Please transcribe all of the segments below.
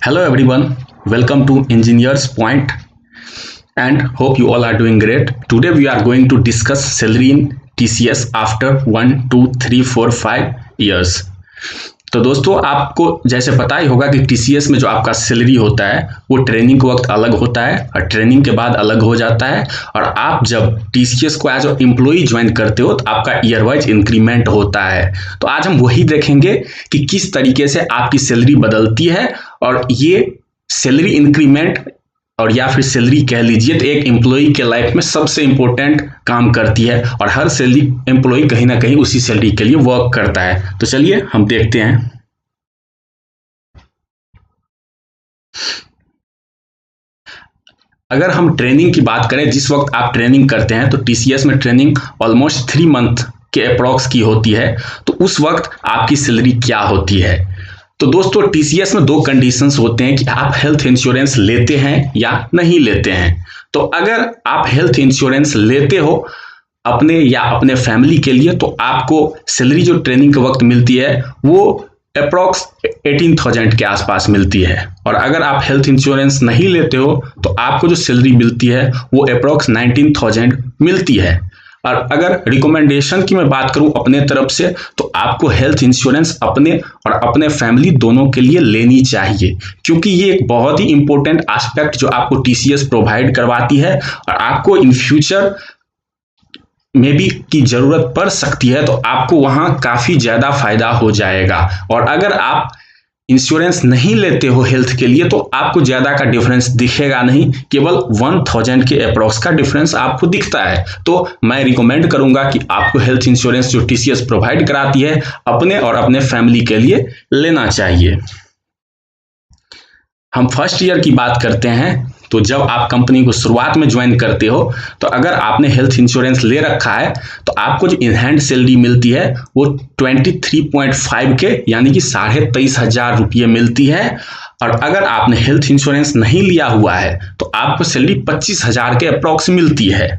Hello everyone, welcome to Engineers Point and hope you all are doing great. Today we are going to discuss salary in TCS after 1, 2, 3, 4, 5 years. तो दोस्तों आपको जैसे पता ही होगा कि TCS में जो आपका सैलरी होता है वो ट्रेनिंग के वक्त अलग होता है और ट्रेनिंग के बाद अलग हो जाता है। और आप जब TCS को एज एम्प्लॉय ज्वाइन करते हो तो आपका ईयर वाइज इंक्रीमेंट होता है। तो आज हम वही देखेंगे कि किस तरीके से आपकी सैलरी बदलती है और ये सैलरी इंक्रीमेंट और या फिर सैलरी कह लीजिए तो एक एम्प्लॉय के लाइफ में सबसे इंपॉर्टेंट काम करती है और हर सैलरी एम्प्लॉय कहीं ना कहीं उसी सैलरी के लिए वर्क करता है। तो चलिए हम देखते हैं। अगर हम ट्रेनिंग की बात करें, जिस वक्त आप ट्रेनिंग करते हैं तो TCS में ट्रेनिंग ऑलमोस्ट 3 मंथ के अप्रॉक्स की होती है। तो उस वक्त आपकी सैलरी क्या होती है? तो दोस्तों TCS में 2 कंडीशंस होते हैं कि आप हेल्थ इंश्योरेंस लेते हैं या नहीं लेते हैं। तो अगर आप हेल्थ इंश्योरेंस लेते हो अपने या अपने फैमिली के लिए तो आपको सैलरी जो ट्रेनिंग के वक्त मिलती है वो अप्रॉक्स 18,000 के आसपास मिलती है। और अगर आप हेल्थ इंश्योरेंस नहीं लेते हो तो आपको जो सैलरी मिलती है वो अप्रॉक्स 19,000 मिलती है। और अगर रिकमेंडेशन की मैं बात करूं अपने तरफ से तो आपको हेल्थ इंश्योरेंस अपने और अपने फैमिली दोनों के लिए लेनी चाहिए, क्योंकि ये एक बहुत ही इंपॉर्टेंट एस्पेक्ट जो आपको TCS प्रोवाइड करवाती है और आपको इन फ्यूचर में भी की जरूरत पड़ सकती है तो आपको वहां काफी ज्यादा फायदा हो जाएगा। और अगर आप इंश्योरेंस नहीं लेते हो हेल्थ के लिए तो आपको ज्यादा का डिफरेंस दिखेगा नहीं, केवल 1,000 के अप्रॉक्स का डिफरेंस आपको दिखता है। तो मैं रिकमेंड करूंगा कि आपको हेल्थ इंश्योरेंस जो TCS प्रोवाइड कराती है अपने और अपने फैमिली के लिए लेना चाहिए। हम फर्स्ट ईयर की बात करते हैं। तो जब आप कंपनी को शुरुआत में ज्वाइन करते हो तो अगर आपने हेल्थ इंश्योरेंस ले रखा है तो आपको जो इन हैंड सैलरी मिलती है वो 23.5 के यानी कि 23,500 रुपये मिलती है। और अगर आपने हेल्थ इंश्योरेंस नहीं लिया हुआ है तो आपको सैलरी 25,000 के अप्रॉक्स मिलती है।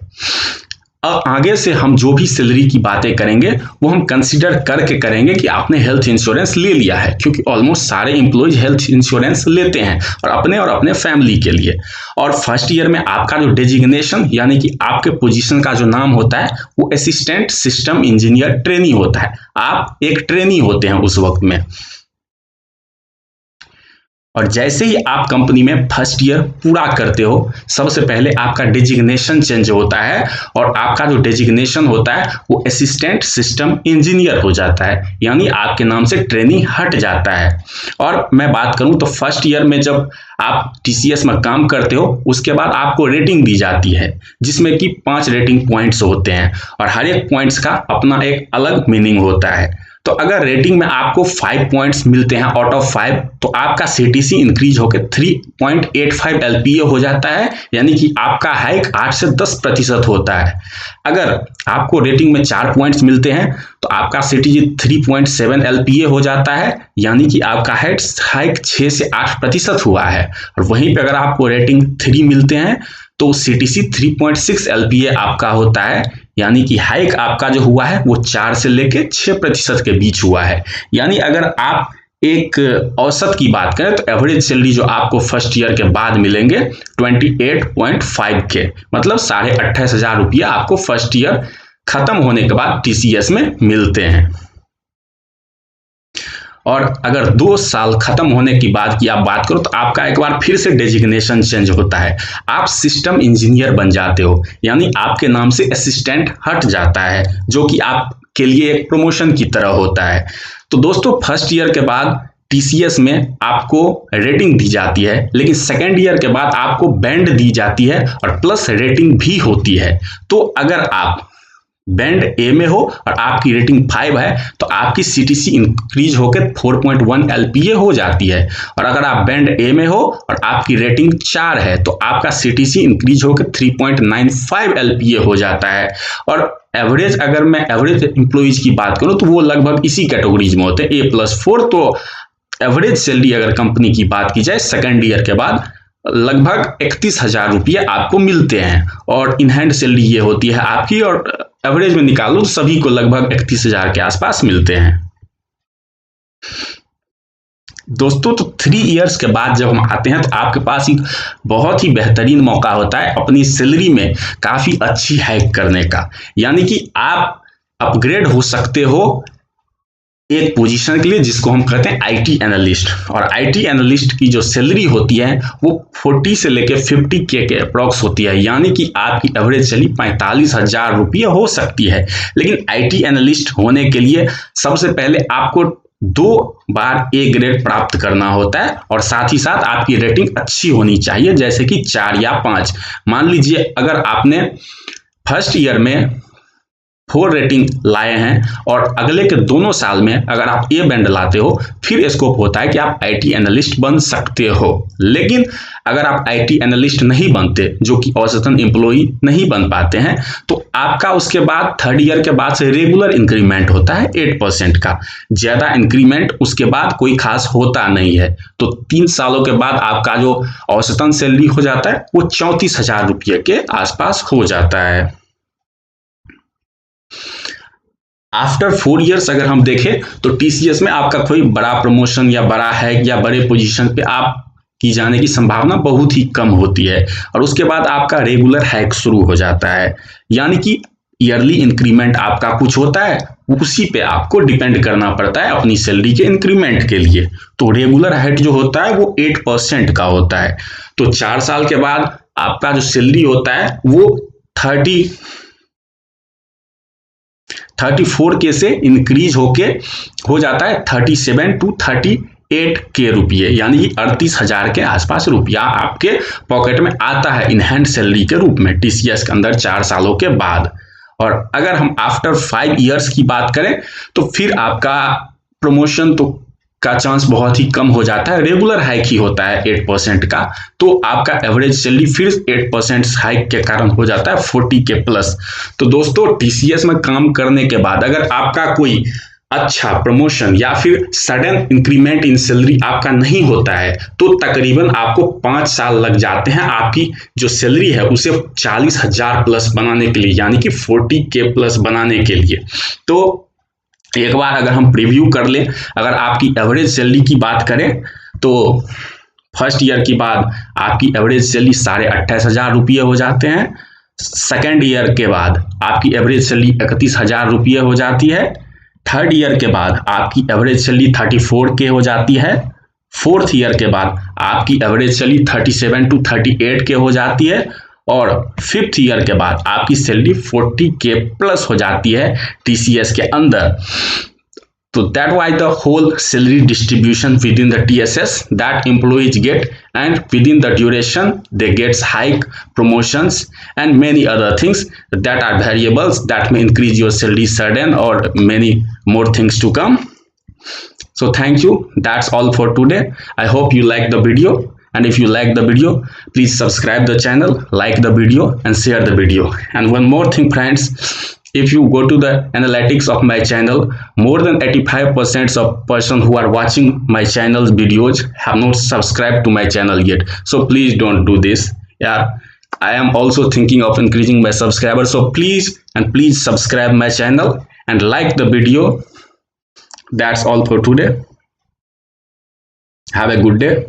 अब आगे से हम जो भी सैलरी की बातें करेंगे वो हम कंसीडर करके करेंगे कि आपने हेल्थ इंश्योरेंस ले लिया है, क्योंकि ऑलमोस्ट सारे एम्प्लॉयज हेल्थ इंश्योरेंस लेते हैं और अपने फैमिली के लिए। और फर्स्ट ईयर में आपका जो डेजिग्नेशन यानी कि आपके पोजीशन का जो नाम होता है वो असिस्टेंट सिस्टम इंजीनियर ट्रेनी होता है। आप एक ट्रेनी होते हैं उस वक्त में। और जैसे ही आप कंपनी में फर्स्ट ईयर पूरा करते हो सबसे पहले आपका डेजिग्नेशन चेंज होता है और आपका जो डेजिग्नेशन होता है वो असिस्टेंट सिस्टम इंजीनियर हो जाता है, यानी आपके नाम से ट्रेनी हट जाता है। और मैं बात करूं तो फर्स्ट ईयर में जब आप TCS में काम करते हो उसके बाद आपको रेटिंग दी जाती है, जिसमें कि 5 रेटिंग पॉइंट्स होते हैं और हर एक पॉइंट्स का अपना एक अलग मीनिंग होता है। तो अगर रेटिंग में आपको 5 पॉइंट्स मिलते हैं आउट ऑफ 5 तो आपका CTC इंक्रीज होकर 3.85 LPA हो जाता है, यानी कि आपका हाइक 8 से 10% होता है। अगर आपको रेटिंग में 4 पॉइंट्स मिलते हैं तो आपका CTC 3.7 LPA हो जाता है, यानी कि आपका हाइक 6 से 8% हुआ है। और वहीं पे अगर आपको रेटिंग 3 मिलते हैं तो CTC 3.6 LPA आपका होता है, यानी कि हाइक आपका जो हुआ है वो 4 से लेके 6% के बीच हुआ है। यानी अगर आप एक औसत की बात करें तो एवरेज सैलरी जो आपको फर्स्ट ईयर के बाद मिलेंगे 28.5 के, मतलब 28,500 रुपया आपको फर्स्ट ईयर खत्म होने के बाद TCS में मिलते हैं। और अगर 2 साल खत्म होने की बाद की आप बात करो तो आपका एक बार फिर से डेजिग्नेशन चेंज होता है, आप सिस्टम इंजीनियर बन जाते हो, यानी आपके नाम से असिस्टेंट हट जाता है, जो कि आपके लिए एक प्रमोशन की तरह होता है। तो दोस्तों फर्स्ट ईयर के बाद TCS में आपको रेटिंग दी जाती है, लेकिन सेकेंड ईयर के बाद आपको बैंड दी जाती है और प्लस रेटिंग भी होती है। तो अगर आप बैंड A में हो और आपकी रेटिंग 5 है तो आपकी CTC इंक्रीज होकर 4.1 LPA हो जाती है। और अगर आप बैंड A में हो और आपकी रेटिंग 4 है तो आपका CTC इंक्रीज होकर 3.95 LPA हो जाता है। और एवरेज अगर मैं एवरेज एम्प्लॉइज की बात करूं तो वो लगभग इसी कैटेगरीज में होते हैं A+4। तो एवरेज सैलरी अगर कंपनी की बात की जाए सेकेंड ईयर के बाद लगभग 31,000 रुपये आपको मिलते हैं। और इन हैंड सैलरी ये होती है आपकी, और एवरेज में निकालो तो सभी को लगभग 31,000 के आसपास मिलते हैं। दोस्तों तो 3 इयर्स के बाद जब हम आते हैं तो आपके पास एक बहुत ही बेहतरीन मौका होता है अपनी सैलरी में काफ़ी अच्छी हाइक करने का। यानी कि आप अपग्रेड हो सकते हो एक पोजीशन के लिए जिसको हम कहते हैं आईटी एनालिस्ट। और आईटी एनालिस्ट की जो सैलरी होती है वो 40 से लेके 50K के अप्रॉक्स होती है। यानी कि आपकी एवरेज सैलरी 45,000 रुपये हो सकती है। लेकिन आईटी एनालिस्ट होने के लिए सबसे पहले आपको 2 बार ए ग्रेड प्राप्त करना होता है और साथ ही साथ आपकी रेटिंग अच्छी होनी चाहिए, जैसे कि 4 या 5। मान लीजिए अगर आपने फर्स्ट ईयर में 4 रेटिंग लाए हैं और अगले के दोनों साल में अगर आप ए बैंड लाते हो, फिर स्कोप होता है कि आप आईटी एनालिस्ट बन सकते हो। लेकिन अगर आप आईटी एनालिस्ट नहीं बनते, जो कि औसतन एम्प्लॉई नहीं बन पाते हैं, तो आपका उसके बाद 3rd ईयर के बाद से रेगुलर इंक्रीमेंट होता है 8% का। ज़्यादा इंक्रीमेंट उसके बाद कोई खास होता नहीं है। तो 3 सालों के बाद आपका जो औसतन सैलरी हो जाता है वो 34,000 रुपये के आसपास हो जाता है। आफ्टर 4 इयर्स अगर हम देखें तो टीसीएस में आपका कोई बड़ा प्रमोशन या बड़ा हैक या बड़े पोजीशन पे आप की जाने की संभावना बहुत ही कम होती है और उसके बाद आपका रेगुलर हैक शुरू हो जाता है। यानी कि ईयरली इंक्रीमेंट आपका कुछ होता है, उसी पे आपको डिपेंड करना पड़ता है अपनी सैलरी के इंक्रीमेंट के लिए। तो रेगुलर हैक जो होता है वो 8% का होता है। तो 4 साल के बाद आपका जो सैलरी होता है वो 34K से इंक्रीज होके हो जाता है 37 to 38K रुपये, यानी कि 38,000 के आसपास रुपया आपके पॉकेट में आता है इन हैंड सैलरी के रूप में टीसीएस के अंदर 4 सालों के बाद। और अगर हम आफ्टर 5 इयर्स की बात करें तो फिर आपका प्रमोशन तो का चांस बहुत ही कम हो जाता है, रेगुलर हाइक ही होता है 8% का। तो आपका एवरेज सैलरी फिर 8% हाइक के कारण हो जाता है 40K प्लस। तो दोस्तों टीसीएस में काम करने के बाद अगर आपका कोई अच्छा प्रमोशन या फिर सडन इंक्रीमेंट इन सैलरी आपका नहीं होता है तो तकरीबन आपको 5 साल लग जाते हैं आपकी जो सैलरी है उसे 40,000 प्लस बनाने के लिए, यानी कि 40K प्लस बनाने के लिए। तो एक बार अगर हम प्रीव्यू कर लें, अगर आपकी एवरेज सैलरी की बात करें तो फर्स्ट ईयर के बाद आपकी एवरेज सैलरी 28,500 रुपये हो जाते हैं। 2nd ईयर के बाद आपकी एवरेज सैलरी 31,000 रुपये हो जाती है। 3rd ईयर के बाद आपकी एवरेज सैलरी 34K हो जाती है। 4th ईयर के बाद आपकी एवरेज सैलरी 37 to 38K हो जाती है और 5th ईयर के बाद आपकी सैलरी 40K प्लस हो जाती है टीसीएस के अंदर। तो that why the whole salary distribution within the TSS that employees get and within the duration they gets hike, promotions and many other things that are variables that may increase your salary sudden or many more things to come. So thank you. That's all for today. I hope you like the video. And if you like the video, please subscribe the channel, like the video and share the video. And one more thing friends, if you go to the analytics of my channel, more than 85% of person who are watching my channel's videos have not subscribed to my channel yet. So please don't do this. Yeah, I am also thinking of increasing my subscribers. So please subscribe my channel and like the video. That's all for today. Have a good day.